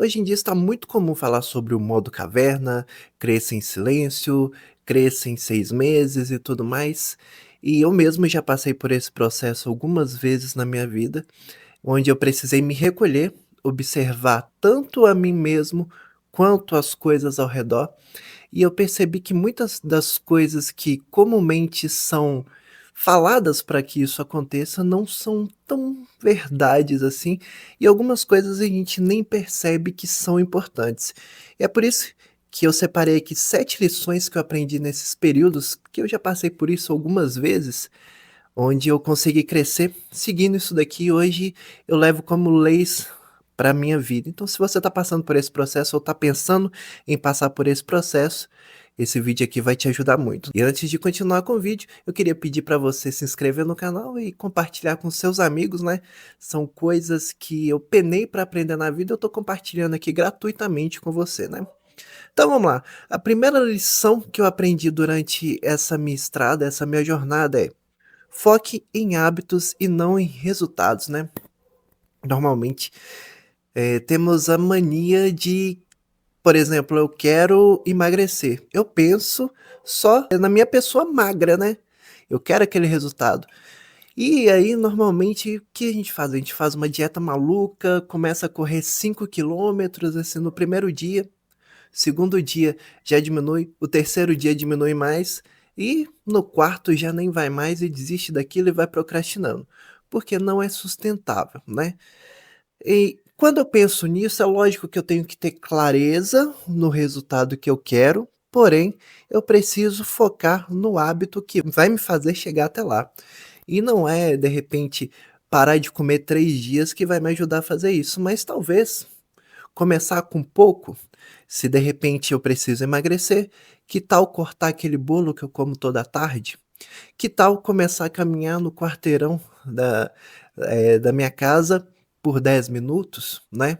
Hoje em dia está muito comum falar sobre o modo caverna, cresça em silêncio, cresça em 6 meses e tudo mais. E eu mesmo já passei por esse processo algumas vezes na minha vida, onde eu precisei me recolher, observar tanto a mim mesmo quanto as coisas ao redor, e eu percebi que muitas das coisas que comumente são faladas para que isso aconteça não são tão verdades assim, e algumas coisas a gente nem percebe que são importantes. E é por isso que eu separei aqui 7 lições que eu aprendi nesses períodos, que eu já passei por isso algumas vezes, onde eu consegui crescer seguindo isso daqui. Hoje eu levo como leis para minha vida. Então, se você está passando por esse processo ou está pensando em passar por esse processo, esse vídeo aqui vai te ajudar muito. E antes de continuar com o vídeo, eu queria pedir para você se inscrever no canal e compartilhar com seus amigos, né? São coisas que eu penei para aprender na vida, eu estou compartilhando aqui gratuitamente com você, né? Então vamos lá. A primeira lição que eu aprendi durante essa minha estrada, essa minha jornada é: foque em hábitos e não em resultados, né. Normalmente, temos a mania de, por exemplo, eu quero emagrecer. Eu penso só na minha pessoa magra, né. Eu quero aquele resultado. E aí, normalmente, o que a gente faz? A gente faz uma dieta maluca, começa a correr 5 quilômetros, assim, no primeiro dia. Segundo dia já diminui, o terceiro dia diminui mais, e no quarto já nem vai mais e desiste daquilo e vai procrastinando, porque não é sustentável, né. E quando eu penso nisso, é lógico que eu tenho que ter clareza no resultado que eu quero, porém, eu preciso focar no hábito que vai me fazer chegar até lá. E não é, de repente, parar de comer 3 dias que vai me ajudar a fazer isso, mas talvez começar com pouco. Se de repente eu preciso emagrecer, que tal cortar aquele bolo que eu como toda tarde? Que tal começar a caminhar no quarteirão da minha casa por 10 minutos, né?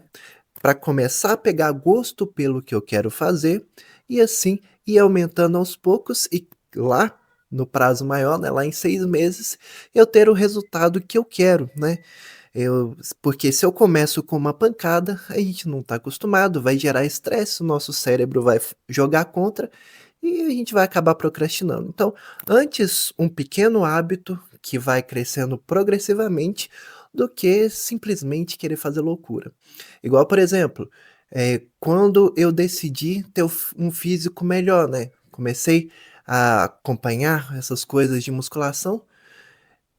Para começar a pegar gosto pelo que eu quero fazer e assim ir aumentando aos poucos e lá no prazo maior, né, lá em 6 meses, eu ter o resultado que eu quero, né? Porque se eu começo com uma pancada, a gente não está acostumado, vai gerar estresse, o nosso cérebro vai jogar contra e a gente vai acabar procrastinando. Então, antes um pequeno hábito que vai crescendo progressivamente, do que simplesmente querer fazer loucura. Igual, por exemplo, quando eu decidi ter um físico melhor, né, comecei a acompanhar essas coisas de musculação,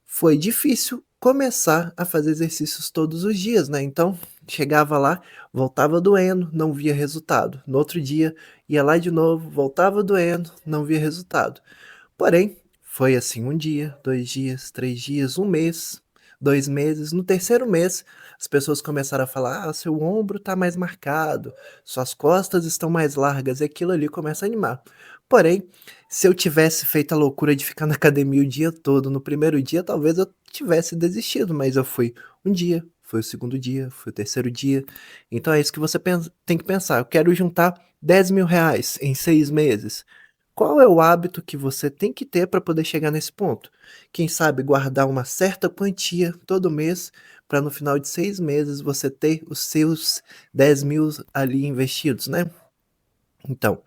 foi difícil começar a fazer exercícios todos os dias, né, então chegava lá, voltava doendo, não via resultado. No outro dia, ia lá de novo, voltava doendo, não via resultado. Porém, foi assim 1 dia, 2 dias, 3 dias, 1 mês, 2 meses. No terceiro mês, as pessoas começaram a falar: "Ah, seu ombro está mais marcado, suas costas estão mais largas", e aquilo ali começa a animar. Porém, se eu tivesse feito a loucura de ficar na academia o dia todo, no primeiro dia talvez eu tivesse desistido, mas eu fui 1 dia, foi o segundo dia, foi o terceiro dia. Então é isso que você tem que pensar: "Eu quero juntar R$ 10.000 em 6 meses". Qual é o hábito que você tem que ter para poder chegar nesse ponto? Quem sabe guardar uma certa quantia todo mês, para no final de 6 meses você ter os seus 10.000 ali investidos, né. Então,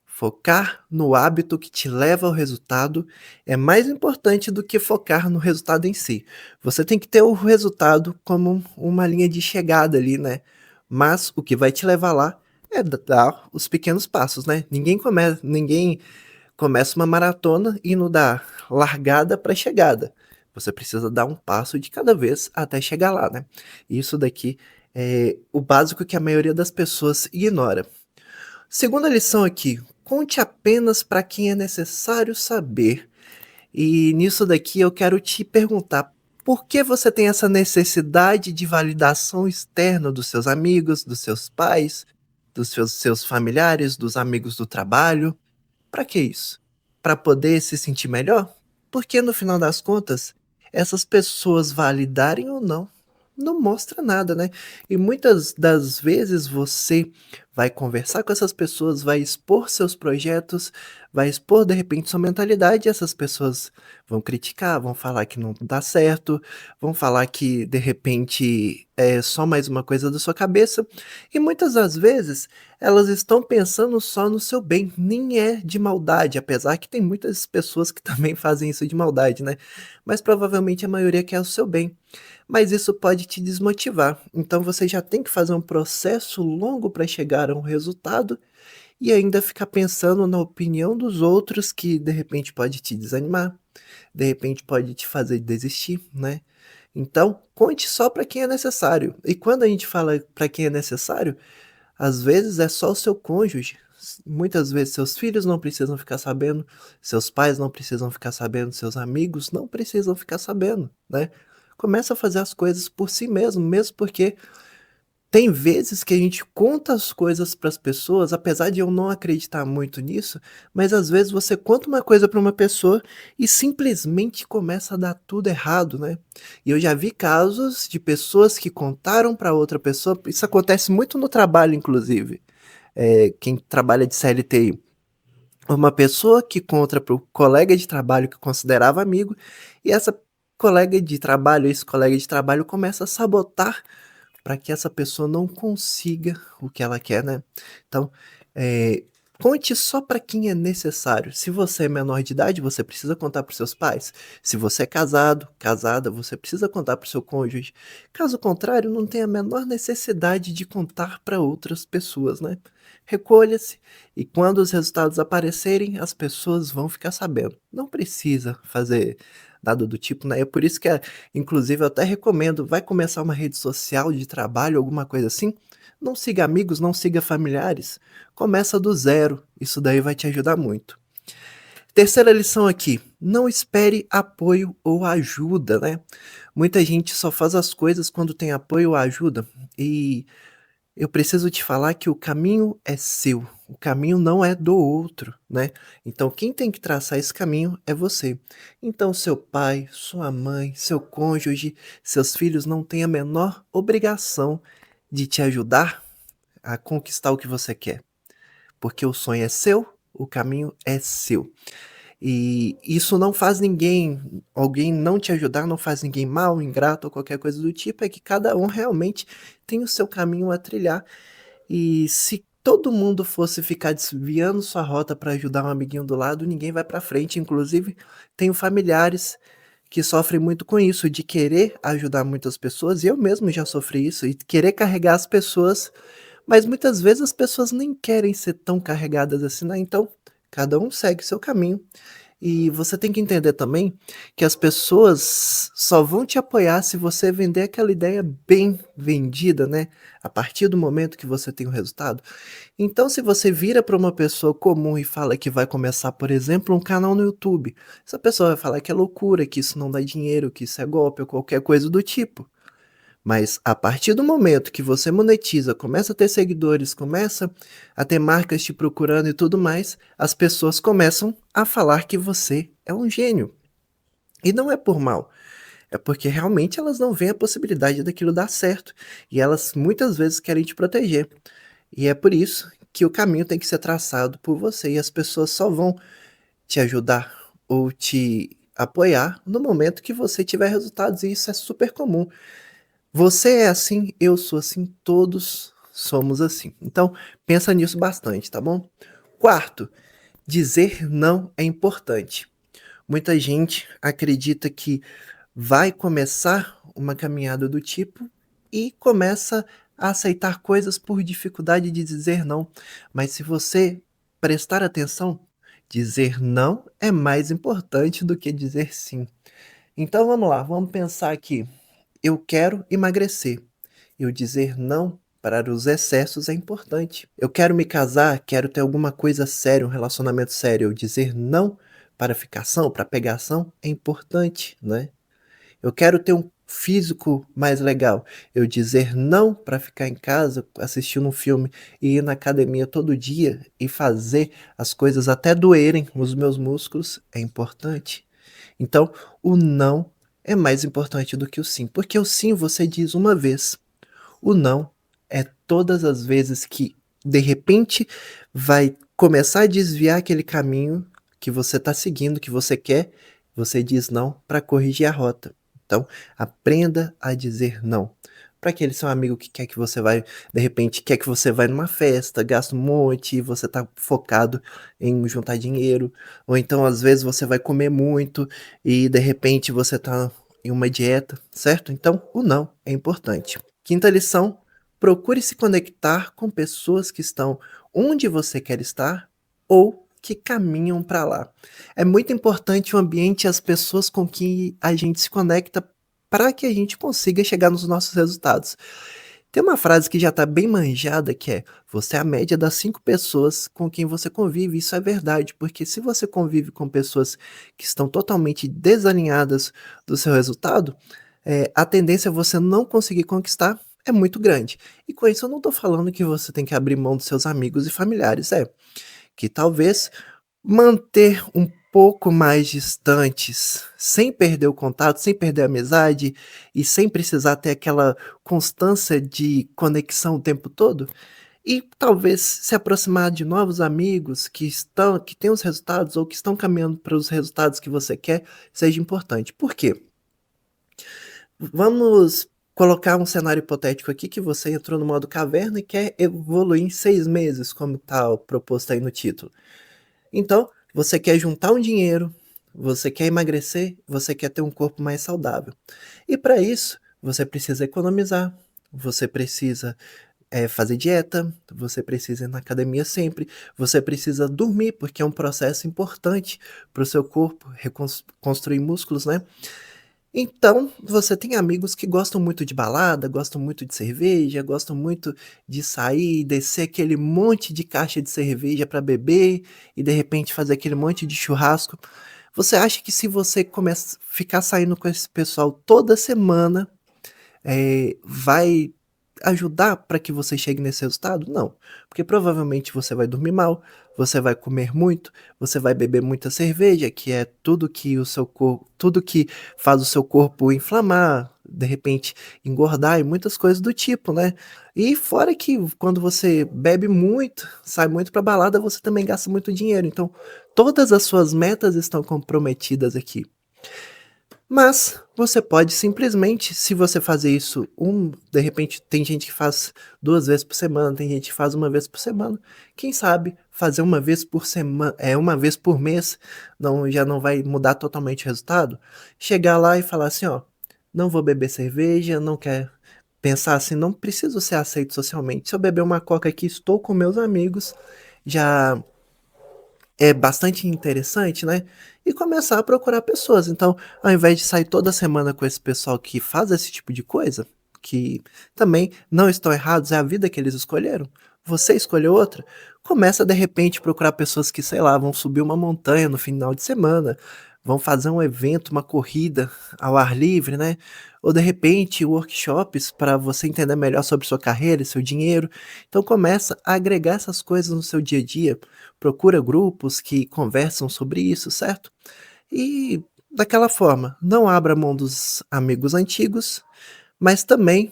focar no hábito que te leva ao resultado é mais importante do que focar no resultado em si. Você tem que ter o resultado como uma linha de chegada ali, né, mas o que vai te levar lá é dar os pequenos passos, né. Ninguém começa uma maratona indo da largada para a chegada. Você precisa dar um passo de cada vez até chegar lá, né. Isso daqui é o básico que a maioria das pessoas ignora. Segunda lição aqui: conte apenas para quem é necessário saber. E nisso daqui eu quero te perguntar, por que você tem essa necessidade de validação externa dos seus amigos, dos seus pais, dos seus familiares, dos amigos do trabalho? Para que isso? Para poder se sentir melhor? Porque no final das contas, essas pessoas validarem ou não, não mostra nada, né. E muitas das vezes você vai conversar com essas pessoas, vai expor seus projetos, vai expor de repente sua mentalidade e essas pessoas vão criticar, vão falar que não dá certo, vão falar que de repente é só mais uma coisa da sua cabeça, e muitas das vezes elas estão pensando só no seu bem, nem é de maldade, apesar que tem muitas pessoas que também fazem isso de maldade, né, mas provavelmente a maioria quer o seu bem. Mas isso pode te desmotivar, então você já tem que fazer um processo longo para chegar a um resultado, e ainda ficar pensando na opinião dos outros que de repente pode te desanimar, de repente pode te fazer desistir, né. Então, conte só para quem é necessário, e quando a gente fala para quem é necessário, às vezes é só o seu cônjuge, muitas vezes seus filhos não precisam ficar sabendo, seus pais não precisam ficar sabendo, seus amigos não precisam ficar sabendo, né. Começa a fazer as coisas por si mesmo, mesmo porque tem vezes que a gente conta as coisas para as pessoas, apesar de eu não acreditar muito nisso, mas às vezes você conta uma coisa para uma pessoa e simplesmente começa a dar tudo errado, né. E eu já vi casos de pessoas que contaram para outra pessoa, isso acontece muito no trabalho inclusive, quem trabalha de CLT, uma pessoa que conta para o colega de trabalho que considerava amigo, e essa colega de trabalho, esse colega de trabalho começa a sabotar para que essa pessoa não consiga o que ela quer, né. Então, eh, conte só para quem é necessário. Se você é menor de idade, você precisa contar para os seus pais. Se você é casado, casada, você precisa contar para o seu cônjuge. Caso contrário, não tem a menor necessidade de contar para outras pessoas, né. Recolha-se e quando os resultados aparecerem, as pessoas vão ficar sabendo. Não precisa fazer nada do tipo, né. É por isso que inclusive eu até recomendo, vai começar uma rede social de trabalho, alguma coisa assim, não siga amigos, não siga familiares, começa do zero, isso daí vai te ajudar muito. Terceira lição aqui, não espere apoio ou ajuda, né. Muita gente só faz as coisas quando tem apoio ou ajuda, e eu preciso te falar que o caminho é seu, o caminho não é do outro, né. Então quem tem que traçar esse caminho é você. Então seu pai, sua mãe, seu cônjuge, seus filhos não têm a menor obrigação de te ajudar a conquistar o que você quer, porque o sonho é seu, o caminho é seu. E isso não faz alguém não te ajudar não faz ninguém mal, ingrato ou qualquer coisa do tipo, é que cada um realmente tem o seu caminho a trilhar e se todo mundo fosse ficar desviando sua rota para ajudar um amiguinho do lado, ninguém vai para frente. Inclusive, tenho familiares que sofrem muito com isso, de querer ajudar muitas pessoas, e eu mesmo já sofri isso, e querer carregar as pessoas, mas muitas vezes as pessoas nem querem ser tão carregadas assim, né, então, cada um segue seu caminho. E você tem que entender também que as pessoas só vão te apoiar se você vender aquela ideia bem vendida, né, a partir do momento que você tem o resultado. Então se você vira para uma pessoa comum e fala que vai começar, por exemplo, um canal no YouTube, essa pessoa vai falar que é loucura, que isso não dá dinheiro, que isso é golpe ou qualquer coisa do tipo. Mas a partir do momento que você monetiza, começa a ter seguidores, começa a ter marcas te procurando e tudo mais, as pessoas começam a falar que você é um gênio. E não é por mal, é porque realmente elas não veem a possibilidade daquilo dar certo, e elas muitas vezes querem te proteger. E é por isso que o caminho tem que ser traçado por você, e as pessoas só vão te ajudar ou te apoiar no momento que você tiver resultados, e isso é super comum. Você é assim, eu sou assim, todos somos assim. Então, pensa nisso bastante, tá bom? Quarto, dizer não é importante. Muita gente acredita que vai começar uma caminhada do tipo e começa a aceitar coisas por dificuldade de dizer não. Mas se você prestar atenção, dizer não é mais importante do que dizer sim. Então vamos lá, vamos pensar aqui. Eu quero emagrecer. Eu dizer não para os excessos é importante. Eu quero me casar, quero ter alguma coisa séria, um relacionamento sério. Eu dizer não para ficação, para pegação é importante, né? Eu quero ter um físico mais legal. Eu dizer não para ficar em casa assistindo um filme e ir na academia todo dia e fazer as coisas até doerem os meus músculos é importante. Então, o não é mais importante do que o sim, porque o sim você diz uma vez, o não é todas as vezes que, de repente, vai começar a desviar aquele caminho que você está seguindo, que você quer, você diz não para corrigir a rota. Então, aprenda a dizer não. Para aquele seu amigo que quer que você vai, de repente, quer que você vá numa festa, gasta um monte, e você está focado em juntar dinheiro, ou então às vezes você vai comer muito e de repente você está em uma dieta, certo? Então, o não é importante. Quinta lição: procure se conectar com pessoas que estão onde você quer estar ou que caminham para lá. É muito importante o ambiente e as pessoas com que a gente se conecta para que a gente consiga chegar nos nossos resultados. Tem uma frase que já está bem manjada que é: "Você é a média das 5 pessoas com quem você convive". Isso é verdade, porque se você convive com pessoas que estão totalmente desalinhadas do seu resultado, a tendência é você não conseguir conquistar é muito grande. E com isso eu não estou falando que você tem que abrir mão dos seus amigos e familiares, que talvez manter um pouco mais distantes, sem perder o contato, sem perder a amizade e sem precisar ter aquela constância de conexão o tempo todo, e talvez se aproximar de novos amigos que têm os resultados ou que estão caminhando para os resultados que você quer, seja importante. Por quê? Vamos colocar um cenário hipotético aqui que você entrou no modo caverna e quer evoluir em 6 meses, como está o proposto aí no título. Então, você quer juntar um dinheiro, você quer emagrecer, você quer ter um corpo mais saudável. E para isso, você precisa economizar, você precisa, fazer dieta, você precisa ir na academia sempre, você precisa dormir, porque é um processo importante para o seu corpo construir músculos, né. Então, você tem amigos que gostam muito de balada, gostam muito de cerveja, gostam muito de sair, descer aquele monte de caixa de cerveja para beber e de repente fazer aquele monte de churrasco. Você acha que se você começa ficar saindo com esse pessoal toda semana, vai ajudar para que você chegue nesse resultado? Não, porque provavelmente você vai dormir mal, você vai comer muito, você vai beber muita cerveja, que é tudo que faz o seu corpo inflamar, de repente engordar e muitas coisas do tipo, né. E fora que quando você bebe muito, sai muito para balada, você também gasta muito dinheiro, então todas as suas metas estão comprometidas aqui. Mas você pode simplesmente, se você fazer isso de repente tem gente que faz 2 vezes por semana, tem gente que faz uma vez por semana, quem sabe fazer uma vez por mês, já não vai mudar totalmente o resultado? Chegar lá e falar assim: "Ó, não vou beber cerveja, não quero", pensar assim: "Não preciso ser aceito socialmente, se eu beber uma coca aqui, estou com meus amigos, já é bastante interessante, né, e começar a procurar pessoas. Então, ao invés de sair toda semana com esse pessoal que faz esse tipo de coisa, que também não estão errados, é a vida que eles escolheram, você escolheu outra, começa de repente procurar pessoas que, sei lá, vão subir uma montanha no final de semana, vão fazer um evento, uma corrida ao ar livre, né, ou de repente workshops para você entender melhor sobre sua carreira e seu dinheiro. Então começa a agregar essas coisas no seu dia a dia, procura grupos que conversam sobre isso, certo? E daquela forma, não abra mão dos amigos antigos, mas também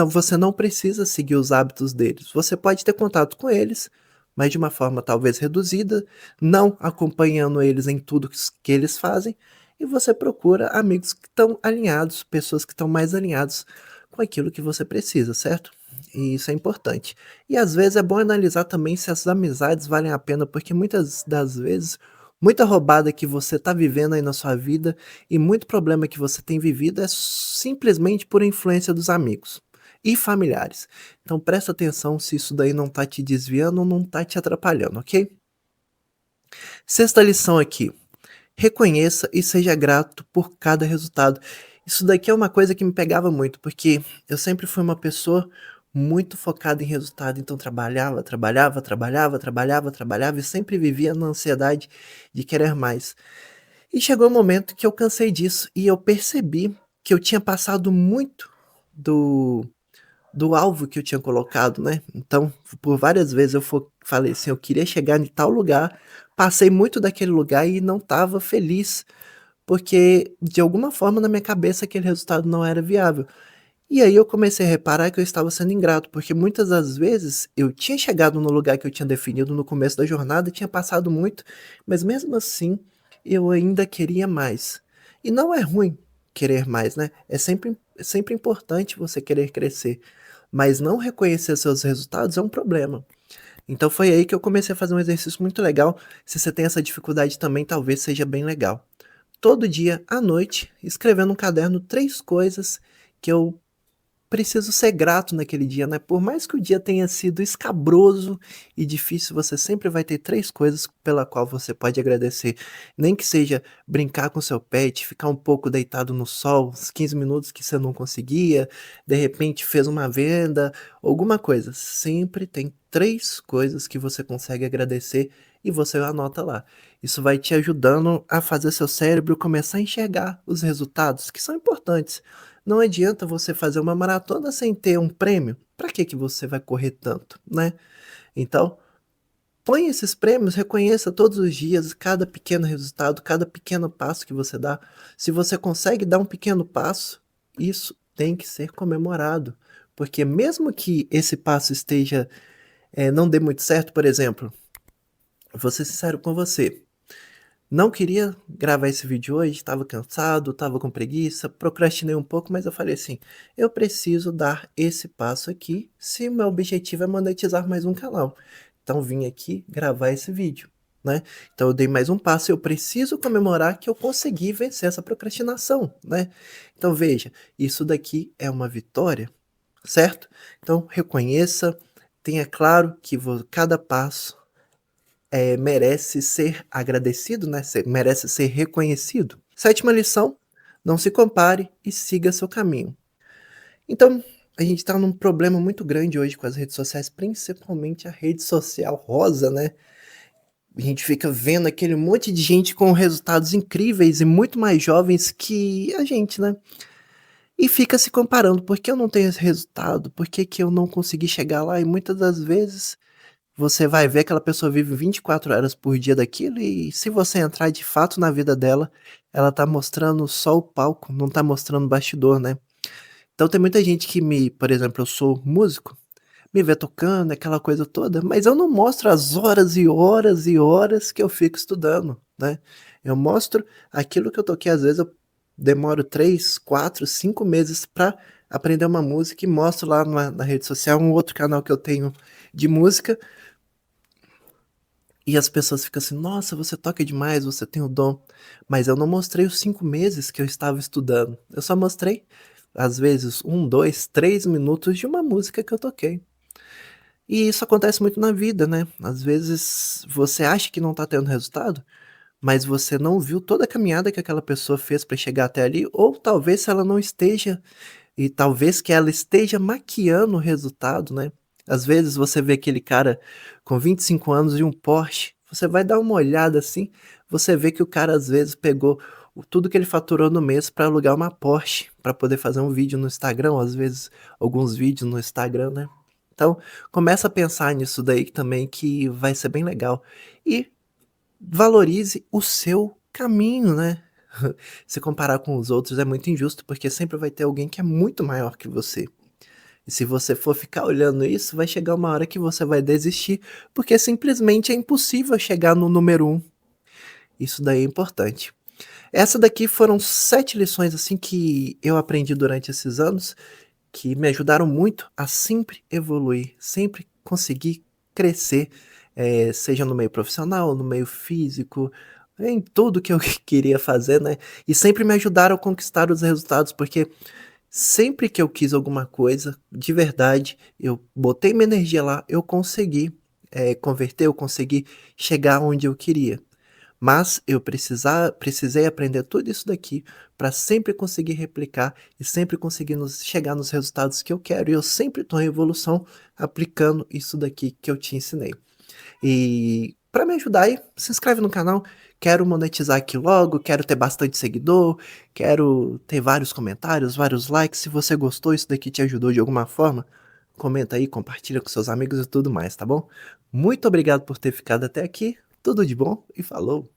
você não precisa seguir os hábitos deles. Você pode ter contato com eles, mas de uma forma talvez reduzida, não acompanhando eles em tudo que eles fazem, e você procura amigos que estão alinhados, pessoas que estão mais alinhados com aquilo que você precisa, certo? E isso é importante. E às vezes é bom analisar também se essas amizades valem a pena, porque muitas das vezes, muita roubada que você está vivendo aí na sua vida e muito problema que você tem vivido é simplesmente por influência dos amigos e familiares. Então presta atenção se isso daí não está te desviando ou não está te atrapalhando, ok? Sexta lição aqui: reconheça e seja grato por cada resultado. Isso daqui é uma coisa que me pegava muito, porque eu sempre fui uma pessoa muito focada em resultado, então trabalhava, trabalhava, trabalhava, trabalhava, trabalhava e sempre vivia na ansiedade de querer mais. E chegou um momento que eu cansei disso e eu percebi que eu tinha passado muito do do alvo que eu tinha colocado, né. Então, por várias vezes falei assim: "Eu queria chegar em tal lugar", passei muito daquele lugar e não estava feliz, porque de alguma forma na minha cabeça aquele resultado não era viável. E aí eu comecei a reparar que eu estava sendo ingrato, porque muitas das vezes eu tinha chegado no lugar que eu tinha definido no começo da jornada, tinha passado muito, mas mesmo assim eu ainda queria mais. E não é ruim querer mais, né? É sempre importante você querer crescer, mas não reconhecer seus resultados é um problema. Então foi aí que eu comecei a fazer um exercício muito legal. Se você tem essa dificuldade também, talvez seja bem legal. Todo dia à noite, escrever num caderno 3 coisas que eu preciso ser grato naquele dia, né? Por mais que o dia tenha sido escabroso e difícil, você sempre vai ter 3 coisas pela qual você pode agradecer. Nem que seja brincar com seu pet, ficar um pouco deitado no sol, uns 15 minutos que você não conseguia, de repente fez uma venda, alguma coisa. Sempre tem 3 coisas que você consegue agradecer e você anota lá. Isso vai te ajudando a fazer seu cérebro começar a enxergar os resultados que são importantes. Não adianta você fazer uma maratona sem ter um prêmio. Para que que você vai correr tanto, né? Então, põe esses prêmios, reconheça todos os dias cada pequeno resultado, cada pequeno passo que você dá. Se você consegue dar um pequeno passo, isso tem que ser comemorado, porque mesmo que esse passo esteja não dê muito certo, por exemplo, vou ser sincero com você. Não queria gravar esse vídeo hoje, estava cansado, estava com preguiça, procrastinei um pouco, mas eu falei assim: eu preciso dar esse passo aqui se o meu objetivo é monetizar mais um canal. Então vim aqui gravar esse vídeo, né? Então eu dei mais um passo, eu preciso comemorar que eu consegui vencer essa procrastinação, né? Então veja, isso daqui é uma vitória, certo? Então reconheça, tenha claro que cada passo merece ser agradecido, né? Merece ser reconhecido. Sétima lição: não se compare e siga seu caminho. Então, a gente está num problema muito grande hoje com as redes sociais, principalmente a rede social rosa, né? A gente fica vendo aquele monte de gente com resultados incríveis e muito mais jovens que a gente, né? E fica se comparando, por que eu não tenho esse resultado? Por que que eu não consegui chegar lá? E muitas das vezes você vai ver que aquela pessoa vive 24 horas por dia daquilo e se você entrar de fato na vida dela, ela tá mostrando só o palco, não tá mostrando o bastidor, né. Então tem muita gente que por exemplo, eu sou músico, me vê tocando, aquela coisa toda, mas eu não mostro as horas e horas e horas que eu fico estudando, né. Eu mostro aquilo que eu toquei, às vezes eu demoro 3, 4, 5 meses pra aprender uma música e mostro lá na rede social, um outro canal que eu tenho de música, e as pessoas ficam assim: "Nossa, você toca demais, você tem o dom". Mas eu não mostrei os 5 meses que eu estava estudando. Eu só mostrei, às vezes, 1, 2, 3 minutos de uma música que eu toquei. E isso acontece muito na vida, né. Às vezes você acha que não tá tendo resultado, mas você não viu toda a caminhada que aquela pessoa fez para chegar até ali, ou talvez se ela não esteja e talvez que ela esteja maquiando o resultado, né. Às vezes você vê aquele cara com 25 anos e um Porsche, você vai dar uma olhada assim, você vê que o cara às vezes pegou tudo que ele faturou no mês para alugar uma Porsche, para poder fazer um vídeo no Instagram, ou às vezes alguns vídeos no Instagram, né. Então, começa a pensar nisso daí também que vai ser bem legal. E valorize o seu caminho, né. Se comparar com os outros é muito injusto, porque sempre vai ter alguém que é muito maior que você. E se você for ficar olhando isso, vai chegar uma hora que você vai desistir, porque simplesmente é impossível chegar no número um. Isso daí é importante. Essa daqui foram 7 lições, assim, que eu aprendi durante esses anos, que me ajudaram muito a sempre evoluir, sempre conseguir crescer, seja no meio profissional, no meio físico, em tudo que eu queria fazer, né. E sempre me ajudaram a conquistar os resultados, porque sempre que eu quis alguma coisa, de verdade, eu botei minha energia lá, eu consegui, converter, eu consegui chegar onde eu queria. Mas eu precisei aprender tudo isso daqui para sempre conseguir replicar e sempre conseguir chegar nos resultados que eu quero, e eu sempre estou em evolução aplicando isso daqui que eu te ensinei. E para me ajudar aí, se inscreve no canal. Quero monetizar aqui logo, quero ter bastante seguidor, quero ter vários comentários, vários likes. Se você gostou, isso daqui te ajudou de alguma forma, comenta aí, compartilha com seus amigos e tudo mais, tá bom? Muito obrigado por ter ficado até aqui. Tudo de bom e falou!